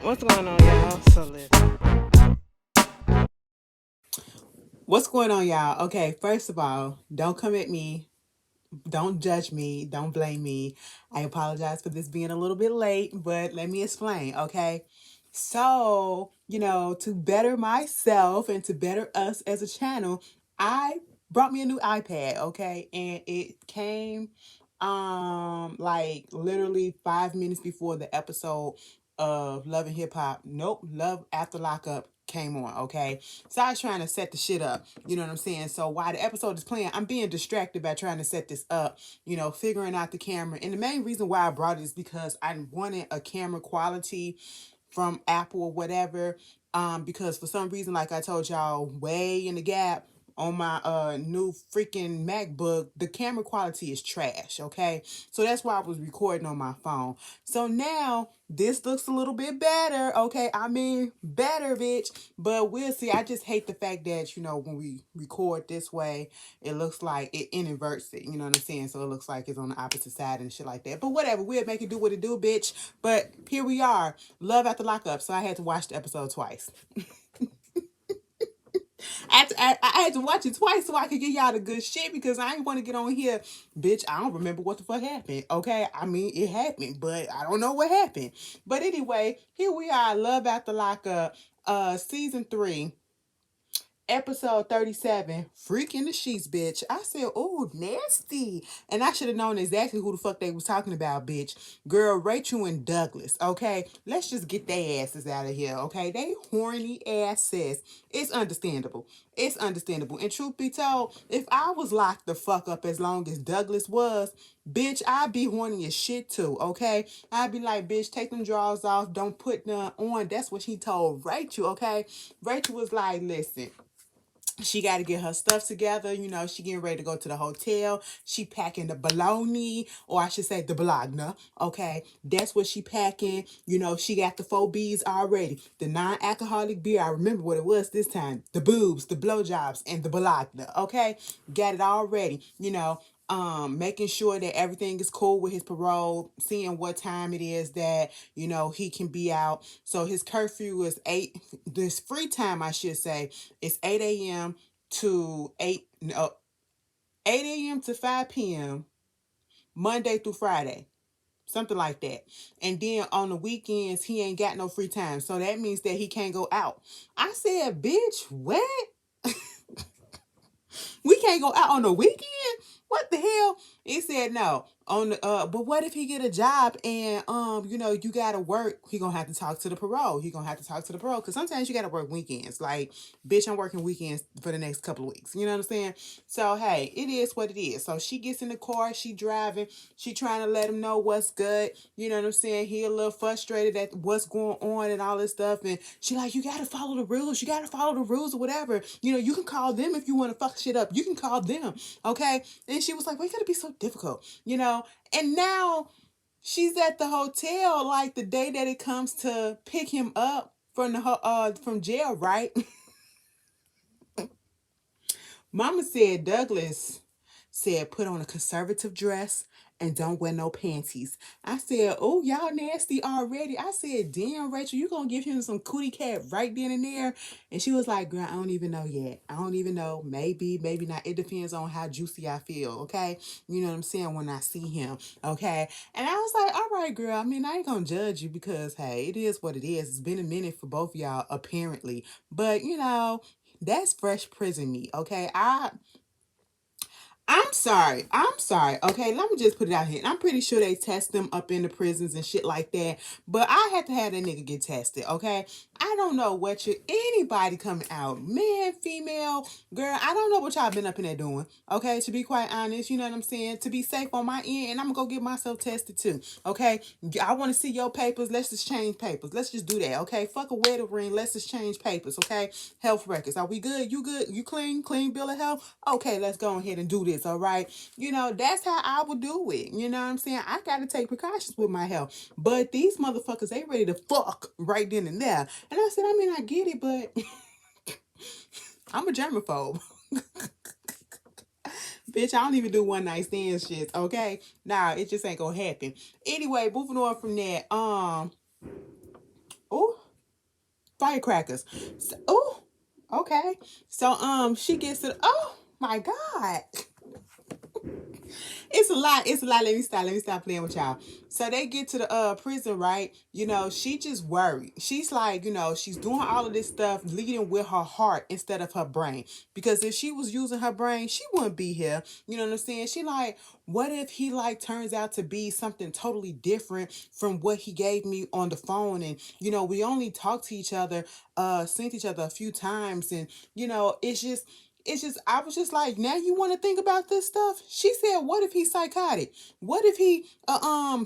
What's going on, y'all? So listen. What's going on, y'all? Okay, first of all, don't come at me. Don't judge me. Don't blame me. I apologize for this being a little bit late, but let me explain, okay? So, to better myself and to better us as a channel, I brought me a new iPad, okay? And it came like literally 5 minutes before the episode of Love and Hip Hop. Nope, Love After Lockup came on, okay? So I was trying to set the shit up, you know what I'm saying? So while the episode is playing, I'm being distracted by trying to set this up, figuring out the camera. And the main reason why I brought it is because I wanted a camera quality from Apple or whatever. Because for some reason, like I told y'all, way in the gap on my new freaking MacBook, the camera quality is trash, okay? So that's why I was recording on my phone. So now this looks a little bit better, okay? I mean, better, bitch. But we'll see. I just hate the fact that, when we record this way, it looks like it inverts it, you know what I'm saying? So it looks like it's on the opposite side and shit like that. But whatever, we'll make it do what it do, bitch. But here we are, Love After Lockup. So I had to watch the episode twice. I had to watch it twice so I could get y'all the good shit because I ain't want to get on here, bitch. I don't remember what the fuck happened. Okay, I mean it happened, but I don't know what happened. But anyway, here we are, Love After Lockup, season 3. Episode 37, Freak in the Sheets, bitch. I said, oh, nasty. And I should have known exactly who the fuck they was talking about, bitch. Girl, Rachel and Douglas, okay? Let's just get their asses out of here, okay? They horny asses. It's understandable. It's understandable. And truth be told, if I was locked the fuck up as long as Douglas was, bitch, I'd be horny as shit too, okay? I'd be like, bitch, take them drawers off. Don't put none on. That's what he told Rachel, okay? Rachel was like, listen, she got to get her stuff together. She getting ready to go to the hotel. She packing the bologna, or I should say the bologna. Okay, that's what she packing. She got the 4 B's already. The non-alcoholic beer. I remember what it was this time. The boobs, the blowjobs, and the bologna. Okay, got it already. Making sure that everything is cool with his parole, seeing what time it is that, he can be out. So his curfew is 8, this free time, I should say, is 8 a.m. to 8, no, 8 a.m. to 5 p.m., Monday through Friday. Something like that. And then on the weekends, he ain't got no free time. So that means that he can't go out. I said, bitch, what? We can't go out on the weekend? What the hell? He said no. On the but what if he get a job and you gotta work? He gonna have to talk to the parole. He gonna have to talk to the parole because sometimes you gotta work weekends. Like, bitch, I'm working weekends for the next couple of weeks. You know what I'm saying? So hey, it is what it is. So she gets in the car, she driving, she trying to let him know what's good. You know what I'm saying? He a little frustrated at what's going on and all this stuff, and she like, you gotta follow the rules. You gotta follow the rules or whatever. You can call them if you want to fuck shit up. You can call them, okay? And she was like, why you gotta be so difficult? And now she's at the hotel like the day that it comes to pick him up from jail, right? Mama said Douglas said put on a conservative dress and don't wear no panties. I said, oh, y'all nasty already. I said, damn, Rachel, you gonna give him some cootie cat right then and there? And she was like, girl, I don't even know yet. I don't even know. Maybe, maybe not. It depends on how juicy I feel, okay? You know what I'm saying? When I see him, okay? And I was like, all right, girl. I mean, I ain't gonna judge you because, hey, it is what it is. It's been a minute for both of y'all, apparently. But, that's fresh prison meat, okay? I'm sorry. I'm sorry. Okay, let me just put it out here. And I'm pretty sure they test them up in the prisons and shit like that. But I had to have that nigga get tested, okay? I don't know what anybody coming out, man, female, girl, I don't know what y'all been up in there doing, okay? To be quite honest, you know what I'm saying? To be safe on my end, and I'm gonna go get myself tested too, okay? I want to see your papers. Let's just change papers. Let's just do that, okay? Fuck a wedding ring. Let's just change papers, okay? Health records. Are we good? You good? You clean? Clean bill of health? Okay, let's go ahead and do this, all right? That's how I would do it. You know what I'm saying? I got to take precautions with my health. But these motherfuckers, they ready to fuck right then and there. And I said, I mean, I get it, but I'm a germaphobe. Bitch, I don't even do one night stand shit, okay? Nah, it just ain't gonna happen. Anyway, moving on from that. Oh, firecrackers. So, oh, okay. So she gets to oh my God. It's a lot. It's a lot. Let me stop. Let me stop playing with y'all. So they get to the prison, right? She just worried. She's like, she's doing all of this stuff, leading with her heart instead of her brain. Because if she was using her brain, she wouldn't be here. You know what I'm saying? She like, what if he like turns out to be something totally different from what he gave me on the phone? And we only talked to each other, seen each other a few times, and it's just I was just like, now you want to think about this stuff? She said, what if he's psychotic? What if he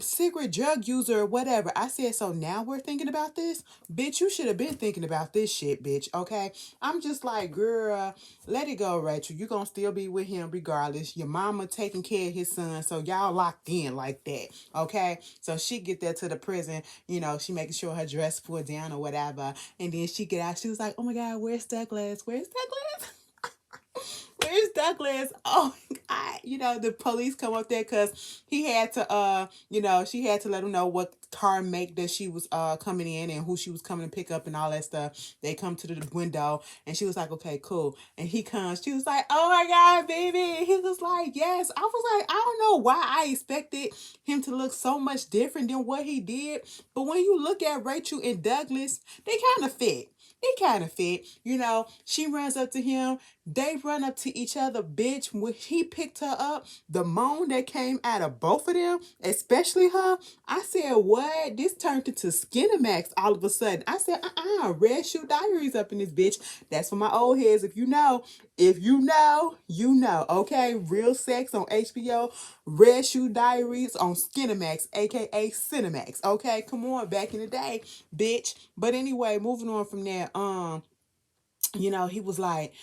secret drug user or whatever? I said, so now we're thinking about this? Bitch, you should have been thinking about this shit, bitch, okay? I'm just like, girl, let it go, Rachel. You gonna still be with him regardless. Your mama taking care of his son, so y'all locked in like that, okay? So she get there to the prison, she making sure her dress pulled down or whatever, and then she get out. She was like, oh my God, where's Douglas? Where's Douglas? Where's Douglas? Oh, the police come up there because he had to, she had to let him know what car make that she was coming in and who she was coming to pick up and all that stuff. They come to the window and she was like, okay, cool. And he comes. She was like, oh my God, baby. He was like, yes. I was like, I don't know why I expected him to look so much different than what he did. But when you look at Rachel and Douglas, they kind of fit. It kind of fit. She runs up to him. They run up to each other, bitch. When he picked her up, the moan that came out of both of them, especially her, I said, what? This turned into Skinamax all of a sudden. I said, Red Shoe Diaries up in this bitch. That's for my old heads. If you know, you know. Okay? Real Sex on HBO. Red Shoe Diaries on Skinamax, aka Cinemax. Okay? Come on, back in the day, bitch. But anyway, moving on from there, he was like,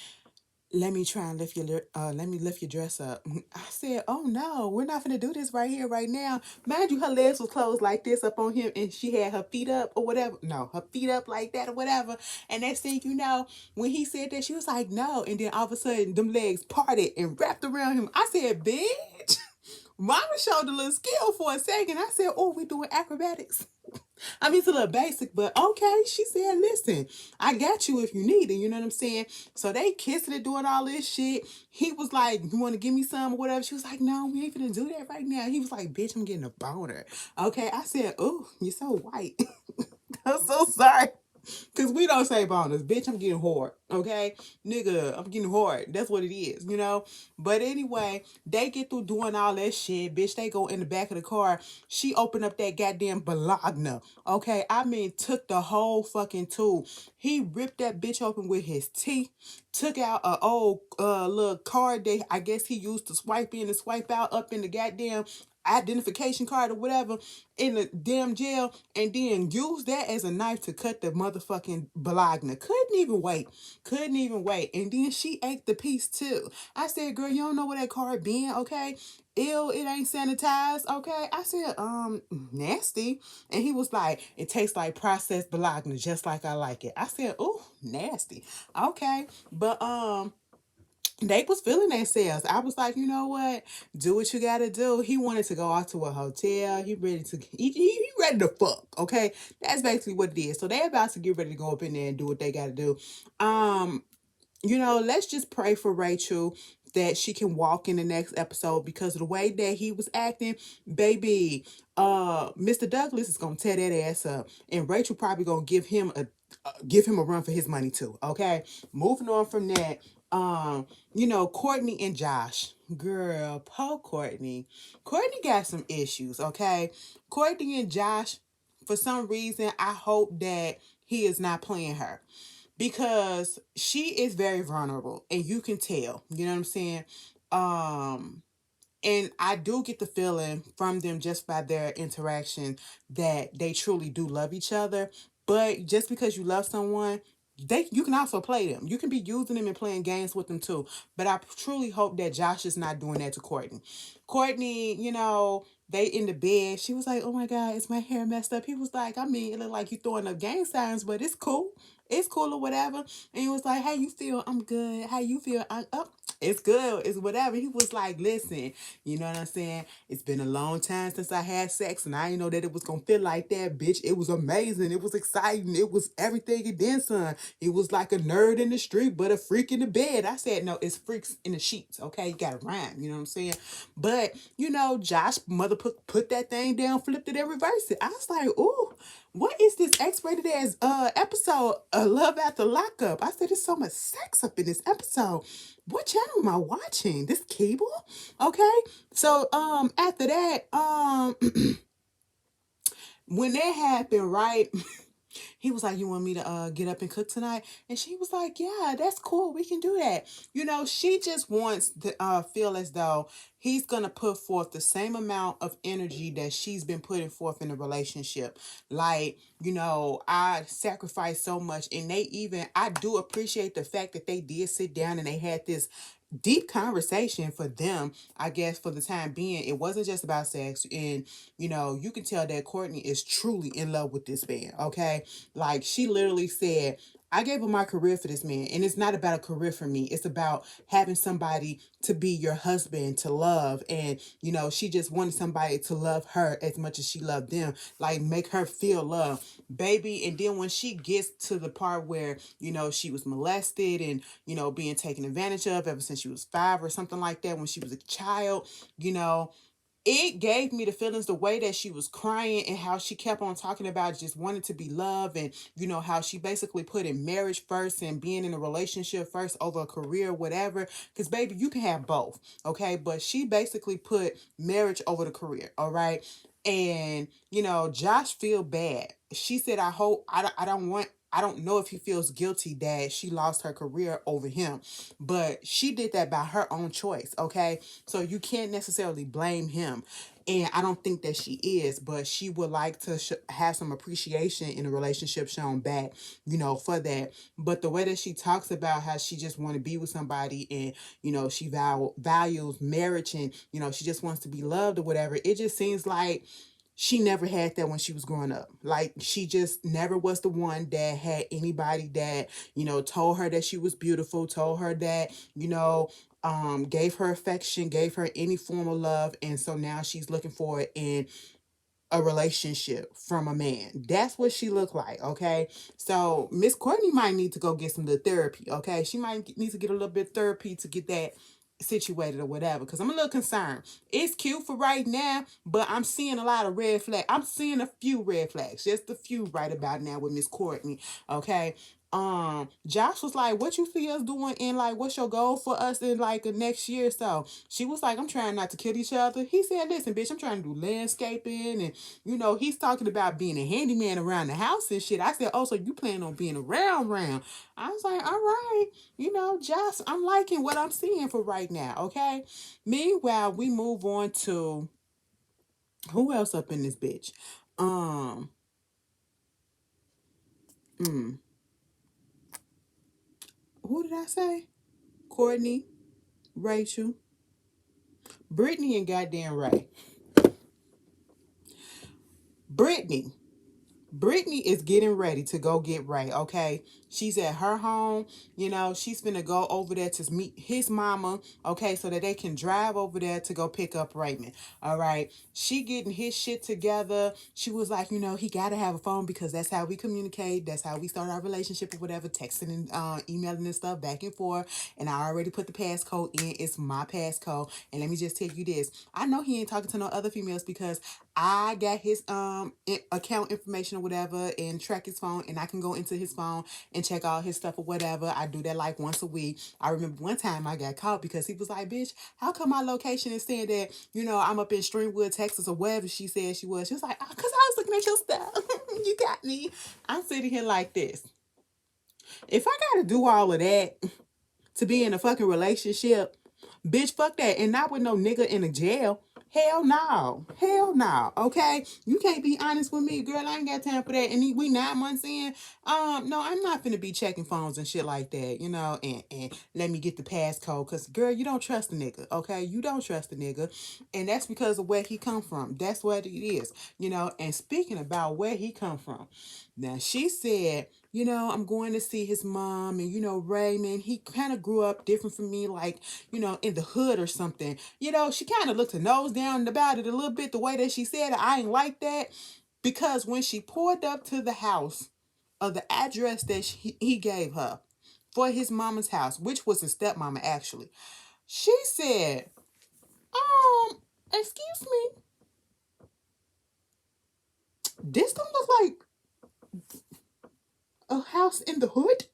let me try and let me lift your dress up. I said, oh no, we're not gonna do this right here, right now. Mind you, her legs was closed like this up on him and she had her feet up or whatever. No, her feet up like that or whatever. And next thing you know, when he said that, she was like, no. And then all of a sudden, them legs parted and wrapped around him. I said, bitch, mama showed a little skill for a second. I said, oh, we doing acrobatics. I mean, it's a little basic, but okay. She said, listen, I got you if you need it. You know what I'm saying? So they kissing and doing all this shit. He was like, you want to give me some or whatever? She was like, no, we ain't gonna do that right now. He was like, bitch, I'm getting a boner. Okay. I said, oh, you're so white. I'm so sorry. Because we don't say bonus. Bitch, I'm getting hard. Okay? Nigga, I'm getting hard. That's what it is. But anyway, they get through doing all that shit. Bitch, they go in the back of the car. She opened up that goddamn Bologna. Okay? I mean, took the whole fucking tool. He ripped that bitch open with his teeth. Took out a old little card that I guess he used to swipe in and swipe out up in the goddamn identification card or whatever in the damn jail, and then use that as a knife to cut the motherfucking Bologna. Couldn't even wait. And then she ate the piece too. I said, girl, you don't know where that card been, okay? Ew, it ain't sanitized, okay? I said, nasty. And he was like, it tastes like processed Bologna, just like I like it. I said, oh, nasty. Okay. But they was feeling themselves. I was like, you know what? Do what you gotta do. He wanted to go out to a hotel. He ready to fuck. Okay, that's basically what it is. So they about to get ready to go up in there and do what they gotta do. Let's just pray for Rachel that she can walk in the next episode, because of the way that he was acting, baby. Mr. Douglas is gonna tear that ass up, and Rachel probably gonna give him a run for his money too. Okay, moving on from that. Courtney and Josh. Girl, poor Courtney. Courtney got some issues, okay? Courtney and Josh, for some reason, I hope that he is not playing her, because she is very vulnerable and you can tell. You know what I'm saying? And I do get the feeling from them just by their interaction that they truly do love each other. But just because you love someone, you can also play them. You can be using them and playing games with them too. But I truly hope that Josh is not doing that to Courtney. Courtney, they in the bed. She was like, oh my God, is my hair messed up? He was like, I mean, it looked like you throwing up gang signs, but it's cool. It's cool or whatever. And he was like, how you feel? I'm good. How you feel? It's good. It's whatever. He was like, listen, you know what I'm saying? It's been a long time since I had sex, and I didn't know that it was gonna feel like that, bitch. It was amazing. It was exciting. It was everything and then some. It was like a nerd in the street, but a freak in the bed. I said, no, it's freaks in the sheets. Okay, you gotta rhyme. You know what I'm saying? But Josh mother put that thing down, flipped it, and reversed it. I was like, ooh. What is this X-rated as episode Love After Lockup? I said there's so much sex up in this episode. What channel am I watching? This cable? Okay. So after that, when that happened, right? He was like, you want me to get up and cook tonight? And she was like, yeah, that's cool. We can do that. She just wants to feel as though he's going to put forth the same amount of energy that she's been putting forth in the relationship. Like, I sacrificed so much. And I do appreciate the fact that they did sit down and they had this deep conversation for them. I guess for the time being, it wasn't just about sex. And you can tell that Courtney is truly in love with this man. Okay, like she literally said, I gave up my career for this man, and it's not about a career for me. It's about having somebody to be your husband, to love. And she just wanted somebody to love her as much as she loved them, like make her feel love, baby. And then when she gets to the part where she was molested and being taken advantage of ever since she was 5 or something like that, when she was a child, it gave me the feelings, the way that she was crying and how she kept on talking about just wanting to be loved, and how she basically put in marriage first and being in a relationship first over a career, whatever. Because baby, you can have both, okay? But she basically put marriage over the career, all right? And Josh feel bad. She said, I hope I don't know if he feels guilty that she lost her career over him, but she did that by her own choice, okay? So you can't necessarily blame him. And I don't think that she is, but she would like to have some appreciation in a relationship shown back, for that. But the way that she talks about how she just want to be with somebody, and, she values marriage, and, she just wants to be loved or whatever, it just seems like she never had that when she was growing up. Like, she just never was the one that had anybody that, told her that she was beautiful, told her that, gave her affection, gave her any form of love. And so now she's looking for it in a relationship from a man. That's what she looked like, okay? So Miss Courtney might need to go get some little therapy, okay? She might need to get a little bit of therapy to get that situated or whatever, because I'm a little concerned. It's cute for right now, but I'm seeing a lot of red flags. I'm seeing a few red flags, just a few right about now with Miss Courtney, okay? Josh was like, what you see us doing, and like, what's your goal for us in like the next year or so? She was like, I'm trying not to kill each other. He said, listen, bitch, I'm trying to do landscaping, and he's talking about being a handyman around the house and shit. I said, oh, so you plan on being around. I was like, all right, Josh, I'm liking what I'm seeing for right now, okay? Meanwhile, we move on to who else up in this bitch? Mm, who did I say? Courtney, Rachel, Brittany, and goddamn Ray. Brittany. Brittany is getting ready to go get Ray, okay? She's at her home, she's finna go over there to meet his mama, okay, so that they can drive over there to go pick up Raymond, all right? She getting his shit together. She was like, he gotta have a phone because that's how we communicate. That's how we start our relationship or whatever, texting and emailing and stuff back and forth. And I already put the passcode in. It's my passcode. And let me just tell you this. I know he ain't talking to no other females because I got his account information or whatever and track his phone, and I can go into his phone and check all his stuff or whatever. I do that like once a week. I remember one time I got caught because he was like, bitch, how come my location is saying that, I'm up in Streamwood, Texas or wherever she said she was. She was like, oh, because I was looking at your stuff. You got me. I'm sitting here like this. If I got to do all of that to be in a fucking relationship, bitch, fuck that. And not with no nigga in a jail. Hell no. Hell no. Okay? You can't be honest with me, girl. I ain't got time for that. And we 9 months in. No, I'm not finna be checking phones and shit like that, and let me get the passcode. Cause girl, you don't trust the nigga, okay? You don't trust the nigga. And that's because of where he come from. That's what it is. And speaking about where he come from, Now she said, I'm going to see his mom, and Raymond, he kind of grew up different from me, like, in the hood or something. She kind of looked her nose down about it a little bit, the way that she said it. I ain't like that, because when she pulled up to the house of the address that he gave her for his mama's house, which was his stepmama actually, she said, excuse me, this don't look like a house in the hood.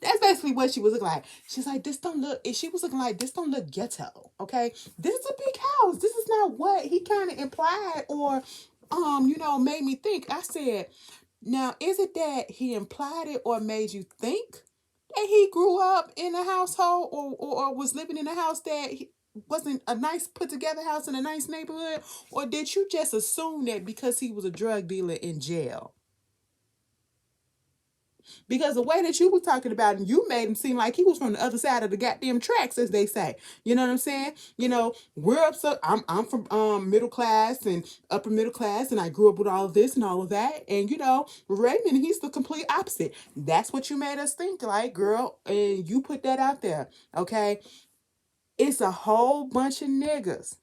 That's basically what she was looking like. She's like, this don't look, she was looking like, this don't look ghetto, okay? This is a big house. This is not what he kind of implied or, made me think. I said, now, is it that he implied it or made you think that he grew up in a household, or was living in a house that wasn't a nice put together house in a nice neighborhood? Or did you just assume that because he was a drug dealer in jail? Because the way that you were talking about him, you made him seem like he was from the other side of the goddamn tracks, as they say. You know what I'm saying? We're up. So I'm from middle class and upper middle class, and I grew up with all of this and all of that. And Raymond, he's the complete opposite. That's what you made us think, like, girl, and you put that out there. Okay, it's a whole bunch of niggas.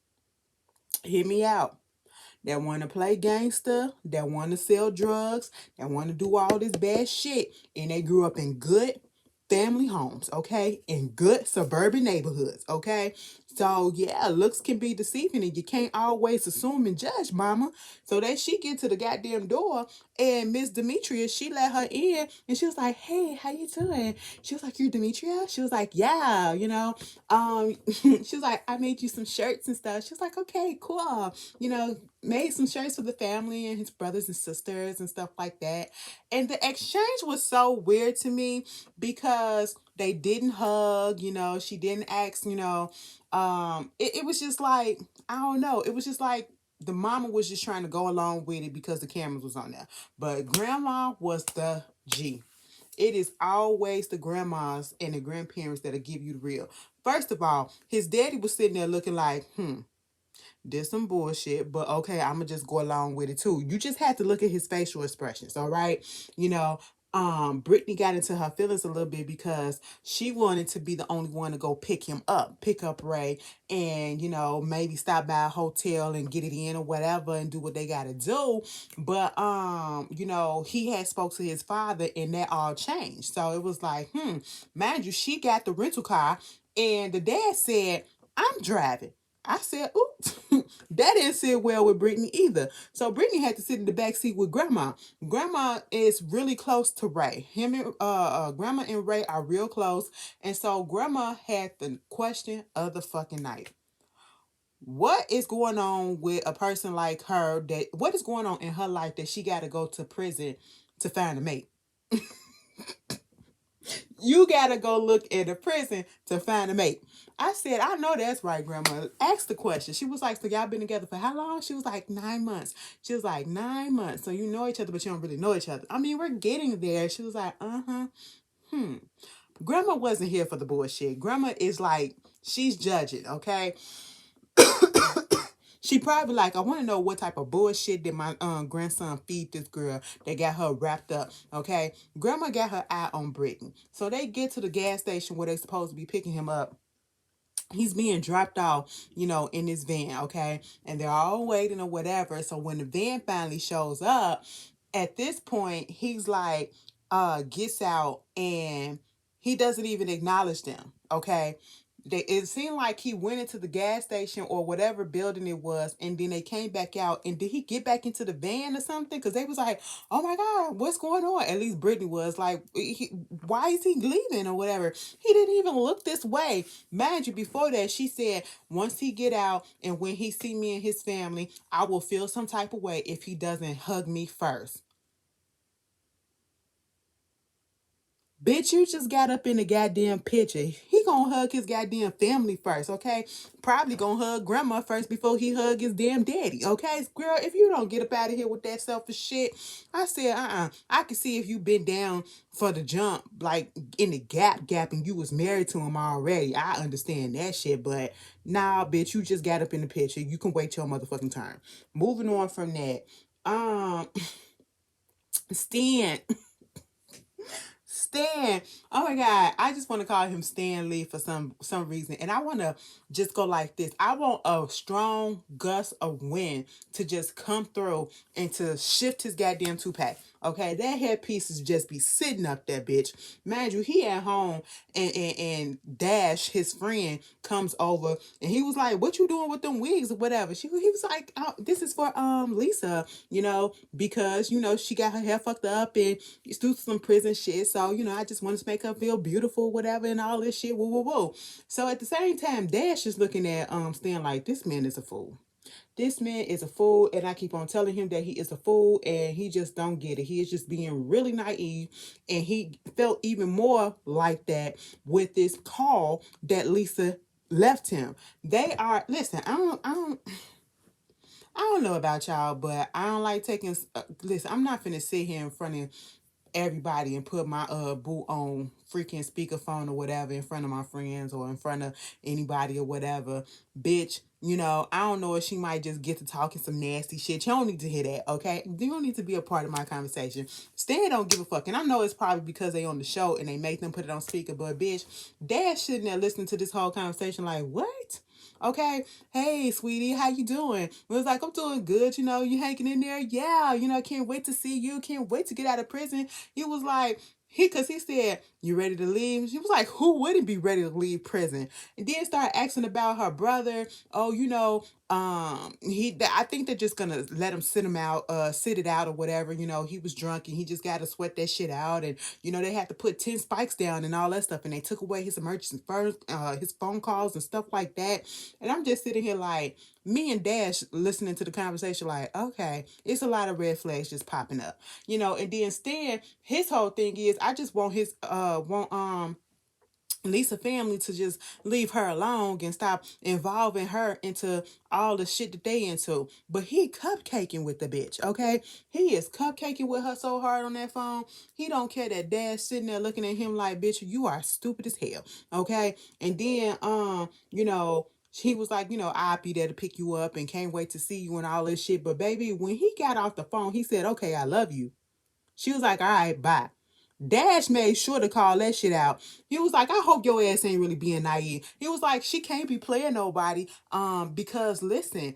Hear me out, that want to play gangster, that want to sell drugs, that want to do all this bad shit, and they grew up in good family homes, okay, in good suburban neighborhoods, okay. So yeah, looks can be deceiving, and you can't always assume and judge, mama. So that she get to the goddamn door, and Miss Demetria, she let her in, and she was like, "Hey, how you doing?" She was like, "You're Demetria?" She was like, "Yeah, she was like, "I made you some shirts and stuff." She was like, "Okay, cool." Made some shirts for the family and his brothers and sisters and stuff like that. And the exchange was so weird to me because they didn't hug, she didn't ask, it was just like, I don't know. It was just like the mama was just trying to go along with it because the cameras was on there. But grandma was the G. It is always the grandmas and the grandparents that'll give you the real. First of all, his daddy was sitting there looking like, did some bullshit, but okay, I'm gonna just go along with it too. You just had to look at his facial expressions, all right? Brittany got into her feelings a little bit because she wanted to be the only one to go pick up Ray, and maybe stop by a hotel and get it in or whatever and do what they gotta do. But he had spoke to his father and that all changed. So it was like, mind you, she got the rental car and the dad said, "I'm driving." I said, "Oops." That didn't sit well with Brittany either. So Brittany had to sit in the back seat with Grandma. Grandma is really close to Ray. Him and Grandma and Ray are real close, and so Grandma had the question of the fucking night. What is going on with a person like her? What is going on in her life that she got to go to prison to find a mate? You gotta go look at a prison to find a mate. I said, "I know that's right, Grandma." Ask the question. She was like, "So y'all been together for how long?" She was like, 9 months. She was like, 9 months. So you know each other, but you don't really know each other. I mean, we're getting there. She was like, "Uh-huh." Grandma wasn't here for the bullshit. Grandma is like, she's judging, okay? She probably like, I want to know what type of bullshit did my grandson feed this girl that got her wrapped up, okay? Grandma got her eye on Brittany. So they get to the gas station where they supposed to be picking him up. He's being dropped off, in his van, okay? And they're all waiting or whatever. So when the van finally shows up, at this point, he's like, gets out and he doesn't even acknowledge them, okay? It seemed like he went into the gas station or whatever building it was, and then they came back out. And did he get back into the van or something? Because they was like, "Oh my God, what's going on?" At least Brittany was like, "Why is he leaving or whatever?" He didn't even look this way. Mind you, before that, she said, "Once he get out and when he see me and his family, I will feel some type of way if he doesn't hug me first." Bitch, you just got up in the goddamn picture. He gonna hug his goddamn family first, okay? Probably gonna hug grandma first before he hug his damn daddy, okay? Girl, if you don't get up out of here with that selfish shit, I said, I can see if you been down for the jump, like in the gap, and you was married to him already. I understand that shit, but nah, bitch, you just got up in the picture. You can wait your motherfucking turn. Moving on from that, Stan. Stan. Oh my God. I just want to call him Stan Lee for some reason. And I want to just go like this. I want a strong gust of wind to just come through and to shift his goddamn toupee. Okay, that headpiece is just be sitting up there, bitch. Mind you, he at home and Dash, his friend, comes over and he was like, "What you doing with them wigs or whatever?" He was like, oh, "This is for Lisa, because she got her hair fucked up and through some prison shit. So I just wanted to make her feel beautiful, whatever, and all this shit. Woo woo woo." So at the same time, Dash is looking at Stan like, this man is a fool. This man is a fool, and I keep on telling him that he is a fool, and he just don't get it. He is just being really naive, and he felt even more like that with this call that Lisa left him. They are listen. I don't know about y'all, but I don't like taking. Listen, I'm not finna sit here in front of everybody and put my boot on freaking speakerphone or whatever in front of my friends or in front of anybody or whatever. Bitch, I don't know if she might just get to talking some nasty shit. You don't need to hear that, okay? You don't need to be a part of my conversation. Stan don't give a fuck. And I know it's probably because they on the show and they make them put it on speaker, but bitch, Dad sitting there listening to this whole conversation like, what? Okay, hey sweetie, how you doing? It was like, I'm doing good, you hanging in there? Yeah, can't wait to see you, can't wait to get out of prison. He was like, because he said, you ready to leave? She was like, who wouldn't be ready to leave prison? And then start asking about her brother. Oh, I think they're just gonna let him sit it out or whatever. He was drunk and he just gotta sweat that shit out. And they had to put 10 spikes down and all that stuff, and they took away his emergency his phone calls and stuff like that. And I'm just sitting here like, me and Dash listening to the conversation like, okay, it's a lot of red flags just popping up. And then Stan, his whole thing is, I just want Lisa family to just leave her alone and stop involving her into all the shit that they into. But he cupcaking with the bitch, okay? He is cupcaking with her so hard on that phone. He don't care that Dad's sitting there looking at him like, bitch, you are stupid as hell, okay? And then he was like, I'll be there to pick you up and can't wait to see you and all this shit. But baby, when he got off the phone, he said, okay, I love you. She was like, all right, bye. Dash made sure to call that shit out. He was like, I hope your ass ain't really being naive. He was like, she can't be playing nobody. Because listen,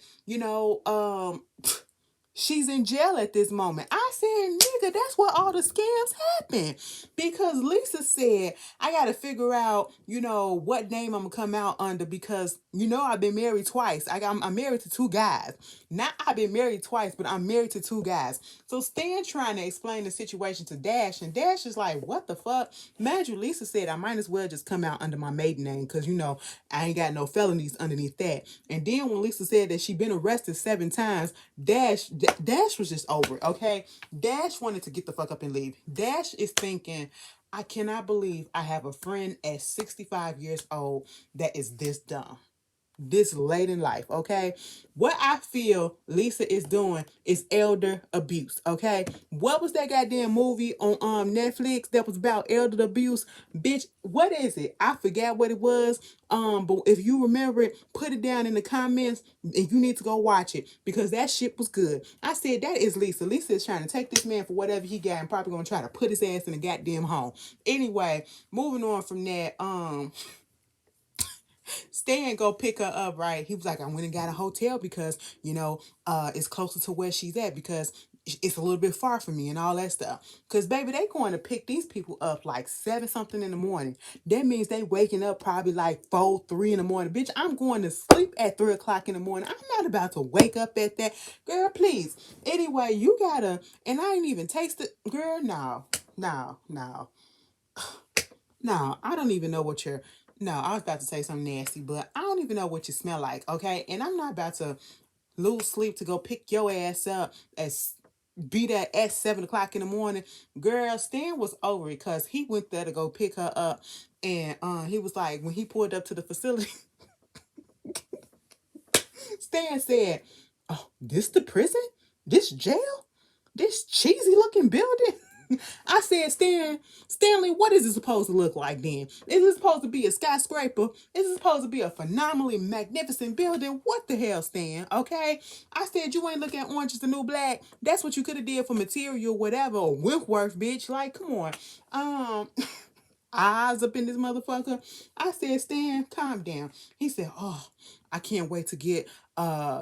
she's in jail at this moment. I said, nigga, that's where all the scams happen. Because Lisa said, I got to figure out, what name I'm going to come out under because, I've been married twice. I'm married to two guys. Not I've been married twice, but I'm married to two guys. So Stan trying to explain the situation to Dash, and Dash is like, what the fuck? Imagine Lisa said, I might as well just come out under my maiden name because, I ain't got no felonies underneath that. And then when Lisa said that she been arrested 7 times, Dash was just over it, okay? Dash wanted to get the fuck up and leave. Dash is thinking, I cannot believe I have a friend at 65 years old that is this dumb. This late in life, okay? What I feel Lisa is doing is elder abuse, okay? What was that goddamn movie on Netflix that was about elder abuse? Bitch, what is it? I forgot what it was. But if you remember it, put it down in the comments and you need to go watch it because that shit was good. I said that is Lisa. Lisa is trying to take this man for whatever he got and probably gonna try to put his ass in a goddamn home. Anyway, moving on from that, Stan go pick her up, right? He was like, I went and got a hotel because, it's closer to where she's at because it's a little bit far from me and all that stuff. Because, baby, they going to pick these people up like 7 something in the morning. That means they waking up probably like 4, 3 in the morning. Bitch, I'm going to sleep at 3 o'clock in the morning. I'm not about to wake up at that. Girl, please. Anyway, you gotta, and I ain't even tasted, girl, no. No, I don't even know what you're. No, I was about to say something nasty, but I don't even know what you smell like, okay? And I'm not about to lose sleep to go pick your ass up as be that at 7 o'clock in the morning. Girl, Stan was over it because he went there to go pick her up. And he was like, when he pulled up to the facility, Stan said, oh, this the prison? This jail? This cheesy looking building? I said, Stanley, what is it supposed to look like then? Is it supposed to be a skyscraper? Is it supposed to be a phenomenally magnificent building? What the hell, Stan? Okay? I said, you ain't looking at Orange is the New Black. That's what you could have did for material, whatever, or Wentworth, bitch. Like, come on. Eyes up in this motherfucker. I said, Stan, calm down. He said, oh, I can't wait to get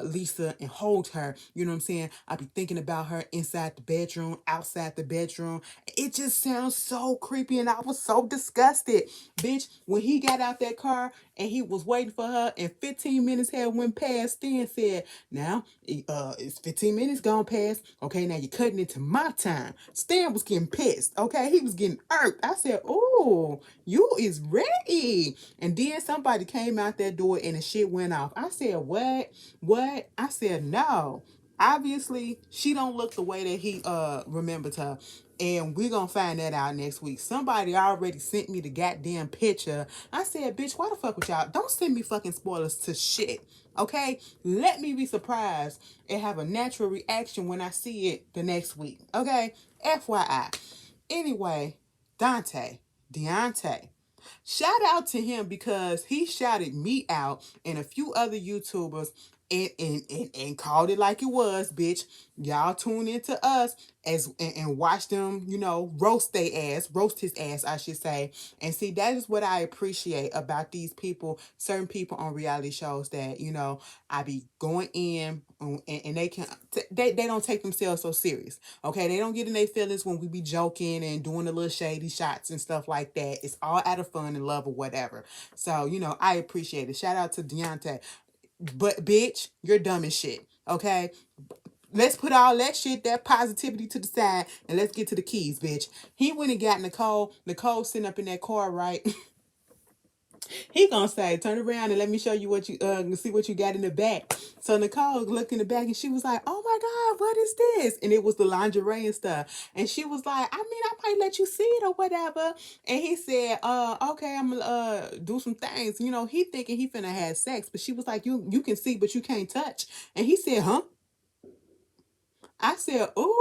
Lisa and hold her. You know what I'm saying? I be thinking about her inside the bedroom, outside the bedroom. It just sounds so creepy and I was so disgusted. Bitch, when he got out that car and he was waiting for her and 15 minutes had went past, Stan said, now, it's 15 minutes gone past. Okay, now you're cutting into my time. Stan was getting pissed. Okay, he was getting irked. I said, oh, you is ready. And then somebody came out that door and the shit went off. I said, what? What? I said, no. Obviously, she don't look the way that he remembers her. And we're gonna find that out next week. Somebody already sent me the goddamn picture. I said, bitch, why the fuck with y'all? Don't send me fucking spoilers to shit. Okay? Let me be surprised and have a natural reaction when I see it the next week. Okay? FYI. Anyway, Deontay. Shout out to him because he shouted me out and a few other YouTubers and called it like it was, bitch. Y'all tune into us and watch them, roast his ass, I should say. And see, that is what I appreciate about these people, certain people on reality shows that, I be going in and they don't take themselves so serious. Okay, they don't get in their feelings when we be joking and doing the little shady shots and stuff like that. It's all out of fun and love or whatever. So, I appreciate it. Shout out to Deontay. But bitch, you're dumb as shit. Okay? Let's put all that shit, that positivity to the side, and let's get to the keys, bitch. He went and got Nicole. Nicole sitting up in that car, right? He gonna say, turn around and let me show you what you see what you got in the back. So Nicole looked in the back and she was like, oh my God, what is this? And it was the lingerie and stuff. And she was like, I mean, I might let you see it or whatever. And he said, okay, I'm gonna do some things. He thinking he finna have sex, but she was like, you can see, but you can't touch. And he said, huh? I said, ooh,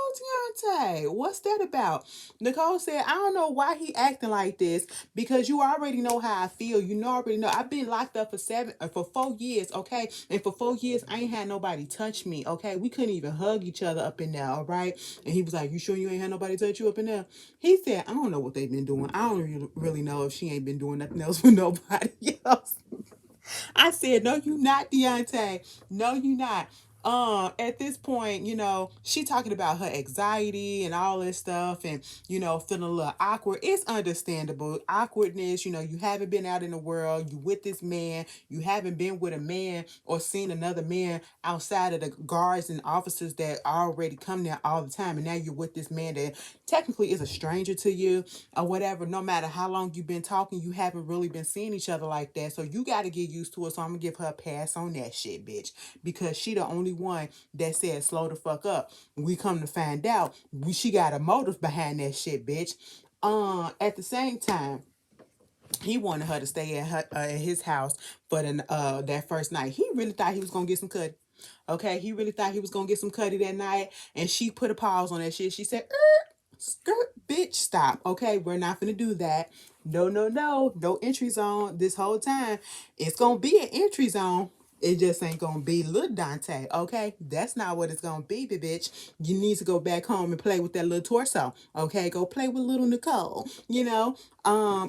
Deontay, what's that about? Nicole said, I don't know why he acting like this because you already know how I feel. Already know. I've been locked up for 4 years, okay? And for 4 years, I ain't had nobody touch me, okay? We couldn't even hug each other up in there, all right? And he was like, you sure you ain't had nobody touch you up in there? He said, I don't know what they've been doing. I don't really know if she ain't been doing nothing else with nobody else. I said, no, you not, Deontay. No, you not. At this point, she talking about her anxiety and all this stuff and, feeling a little awkward. It's understandable. Awkwardness, you haven't been out in the world. You with this man. You haven't been with a man or seen another man outside of the guards and officers that already come there all the time. And now you're with this man that technically is a stranger to you or whatever. No matter how long you've been talking, you haven't really been seeing each other like that. So you got to get used to it. So I'm going to give her a pass on that shit, bitch. Because she the only one that said slow the fuck up. We come to find out, she got a motive behind that shit, bitch. At the same time, he wanted her to stay at his house for that first night. He really thought he was gonna get some cutty. Okay, he really thought he was gonna get some cutty that night, and she put a pause on that shit. She said, skirt, bitch, stop. Okay, we're not gonna do that. No entry zone this whole time. It's gonna be an entry zone. It just ain't gonna be little Dante, okay? That's not what it's gonna be, bitch. You need to go back home and play with that little torso, okay? Go play with little Nicole,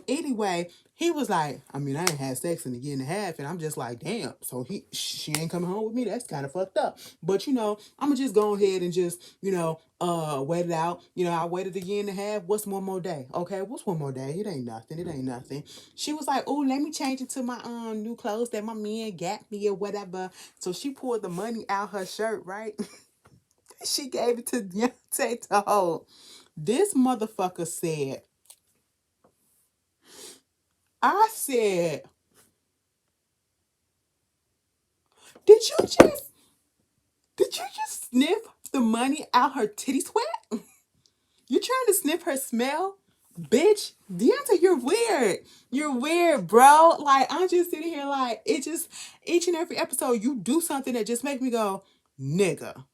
Anyway, he was like, I mean, I ain't had sex in a year and a half, and I'm just like, damn. So she ain't coming home with me. That's kind of fucked up. But I'm gonna just go ahead and just, wait it out. I waited a year and a half. What's one more day? Okay, what's one more day? It ain't nothing. It ain't nothing. She was like, oh, let me change it to my new clothes that my man got me or whatever. So she pulled the money out her shirt, right? She gave it to Deontay to hold. This motherfucker said, I said, did you just sniff the money out her titty sweat? You trying to sniff her smell? Bitch, Deontay, you're weird. You're weird, bro. Like, I'm just sitting here like, it just, each and every episode, you do something that just makes me go, nigga.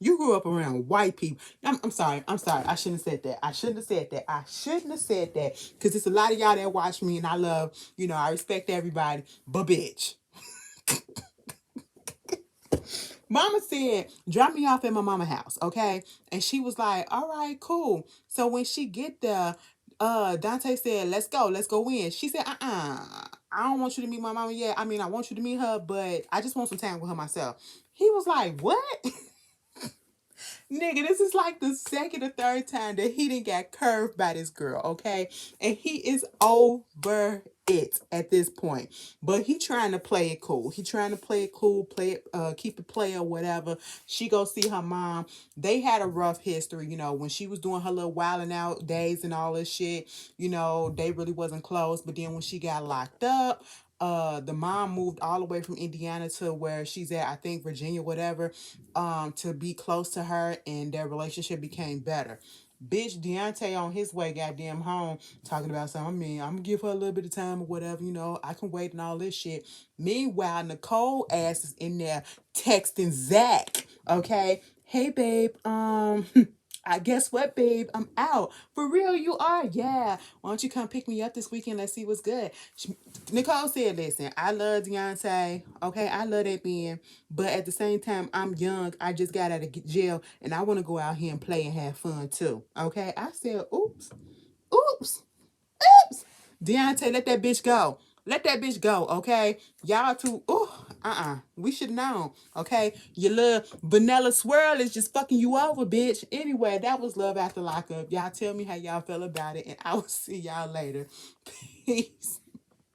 You grew up around white people. I'm sorry. I'm sorry. I shouldn't have said that. I shouldn't have said that. I shouldn't have said that. Because it's a lot of y'all that watch me and I love, I respect everybody. But bitch. Mama said, drop me off at my mama house, okay? And she was like, all right, cool. So when she get there, Dante said, let's go in. She said, I don't want you to meet my mama yet. I mean, I want you to meet her, but I just want some time with her myself. He was like, what? Nigga, this is like the second or third time that he didn't get curved by this girl, okay? And he is over it at this point. But he trying to play it cool. He trying to play it cool, play it, keep it play or whatever. She go see her mom. They had a rough history, when she was doing her little wilding out days and all this shit, they really wasn't close. But then when she got locked up, the mom moved all the way from Indiana to where she's at, I think Virginia, whatever, to be close to her, and their relationship became better. Bitch, Deontay on his way goddamn home talking about something. I mean, I'm gonna give her a little bit of time or whatever, I can wait and all this shit. Meanwhile, Nicole ass is in there texting Zach, okay? Hey babe, I guess what, babe? I'm out. For real, you are? Yeah. Why don't you come pick me up this weekend? Let's see what's good. Nicole said, listen, I love Deontay. Okay, I love that man. But at the same time, I'm young. I just got out of jail, and I want to go out here and play and have fun too. Okay? I said, oops. Oops. Oops. Deontay, let that bitch go. Let that bitch go, okay? Y'all too, we should have known, okay? Your little vanilla swirl is just fucking you over, bitch. Anyway, that was Love After Lockup. Y'all tell me how y'all feel about it, and I will see y'all later. Peace.